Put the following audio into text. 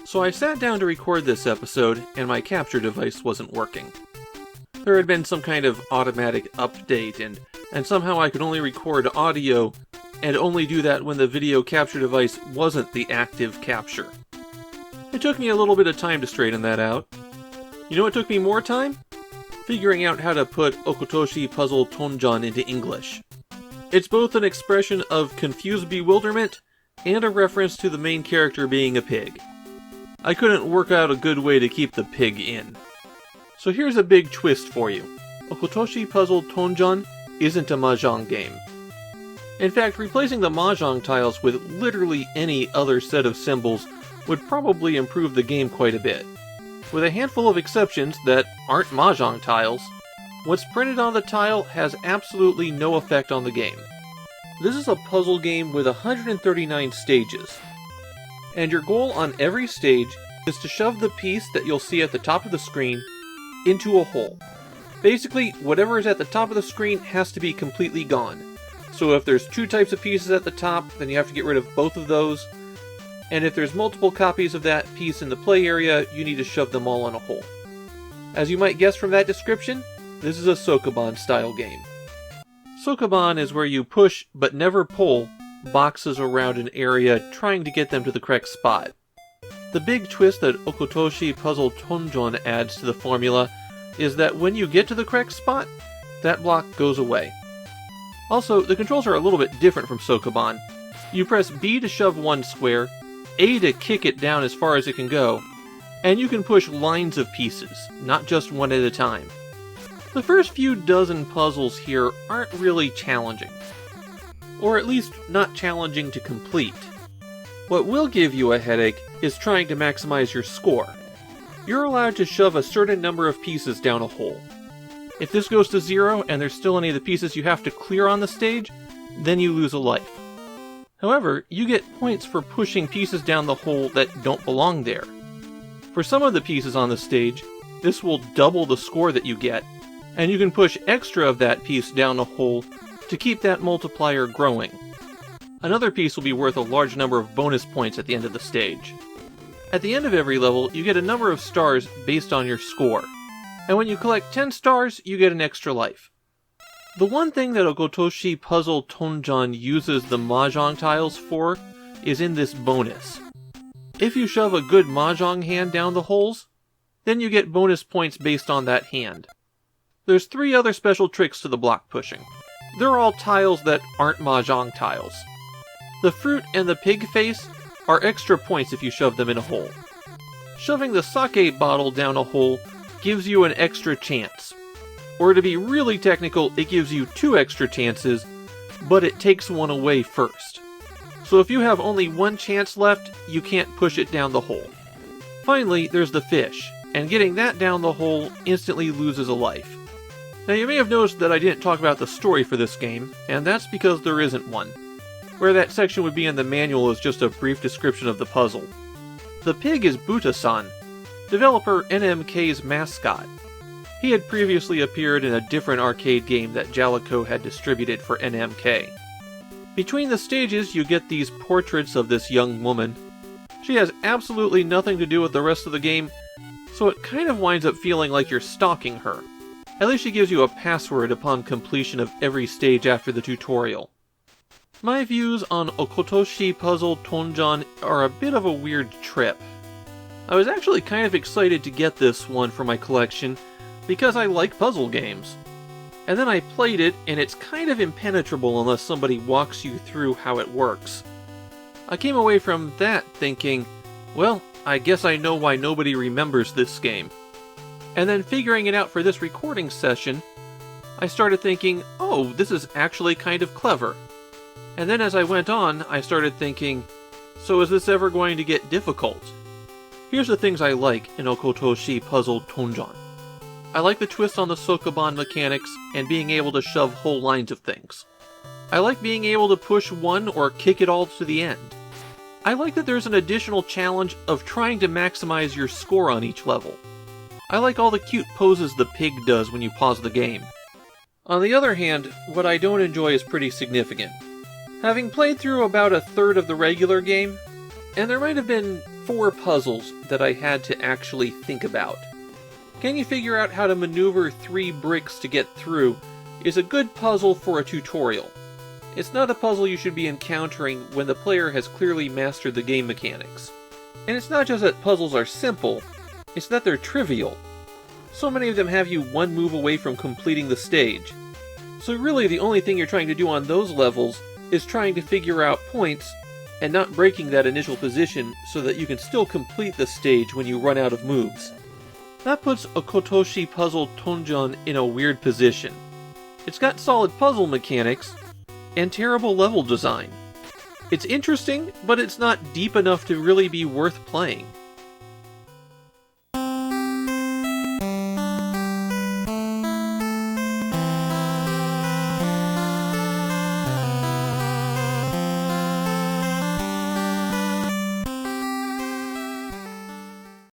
So I sat down to record this episode, and my capture device wasn't working. There had been some kind of automatic update, and somehow I could only record audio, and only do that when the video capture device wasn't the active capture. It took me a little bit of time to straighten that out. You know what took me more time? Figuring out how to put Okkotoshi puzzle Tonjan into English. It's both an expression of confused bewilderment, and a reference to the main character being a pig. I couldn't work out a good way to keep the pig in. So here's a big twist for you. Okkotoshi puzzle Tonjan isn't a mahjong game. In fact, replacing the mahjong tiles with literally any other set of symbols would probably improve the game quite a bit. With a handful of exceptions that aren't mahjong tiles, what's printed on the tile has absolutely no effect on the game. This is a puzzle game with 139 stages, and your goal on every stage is to shove the piece that you'll see at the top of the screen into a hole. Basically, whatever is at the top of the screen has to be completely gone. So if there's two types of pieces at the top, then you have to get rid of both of those. And if there's multiple copies of that piece in the play area, you need to shove them all in a hole. As you might guess from that description, this is a Sokoban style game. Sokoban is where you push, but never pull, boxes around an area trying to get them to the correct spot. The big twist that Okkotoshi puzzle Tonjan adds to the formula is that when you get to the correct spot, that block goes away. Also, the controls are a little bit different from Sokoban. You press B to shove one square, A to kick it down as far as it can go, and you can push lines of pieces, not just one at a time. The first few dozen puzzles here aren't really challenging. Or at least not challenging to complete. What will give you a headache is trying to maximize your score. You're allowed to shove a certain number of pieces down a hole. If this goes to 0 and there's still any of the pieces you have to clear on the stage, then you lose a life. However, you get points for pushing pieces down the hole that don't belong there. For some of the pieces on the stage, this will double the score that you get, and you can push extra of that piece down a hole to keep that multiplier growing. Another piece will be worth a large number of bonus points at the end of the stage. At the end of every level, you get a number of stars based on your score, and when you collect 10 stars, you get an extra life. The one thing that Okkotoshi puzzle Tonjan uses the mahjong tiles for is in this bonus. If you shove a good mahjong hand down the holes, then you get bonus points based on that hand. There's 3 other special tricks to the block pushing. They're all tiles that aren't mahjong tiles. The fruit and the pig face are extra points if you shove them in a hole. Shoving the sake bottle down a hole gives you an extra chance. Or to be really technical, it gives you 2 extra chances, but it takes one away first. So if you have only 1 chance left, you can't push it down the hole. Finally, there's the fish, and getting that down the hole instantly loses a life. Now you may have noticed that I didn't talk about the story for this game, and that's because there isn't one. Where that section would be in the manual is just a brief description of the puzzle. The pig is Buta-san, developer NMK's mascot. He had previously appeared in a different arcade game that Jalico had distributed for NMK. Between the stages, you get these portraits of this young woman. She has absolutely nothing to do with the rest of the game, so it kind of winds up feeling like you're stalking her. At least she gives you a password upon completion of every stage after the tutorial. My views on Okkotoshi puzzle Tonjan are a bit of a weird trip. I was actually kind of excited to get this one for my collection, because I like puzzle games. And then I played it, and it's kind of impenetrable unless somebody walks you through how it works. I came away from that thinking, well, I guess I know why nobody remembers this game. And then figuring it out for this recording session, I started thinking, oh, this is actually kind of clever. And then as I went on, I started thinking, so is this ever going to get difficult? Here's the things I like in Okkotoshi puzzle Tonjan. I like the twist on the Sokoban mechanics and being able to shove whole lines of things. I like being able to push one or kick it all to the end. I like that there's an additional challenge of trying to maximize your score on each level. I like all the cute poses the pig does when you pause the game. On the other hand, what I don't enjoy is pretty significant. Having played through about a third of the regular game, and there might have been 4 puzzles that I had to actually think about. Can you figure out how to maneuver 3 bricks to get through is a good puzzle for a tutorial. It's not a puzzle you should be encountering when the player has clearly mastered the game mechanics. And it's not just that puzzles are simple, it's that they're trivial. So many of them have you 1 move away from completing the stage. So really the only thing you're trying to do on those levels is trying to figure out points and not breaking that initial position so that you can still complete the stage when you run out of moves. That puts Okkotoshi puzzle Tonjan in a weird position. It's got solid puzzle mechanics and terrible level design. It's interesting, but it's not deep enough to really be worth playing.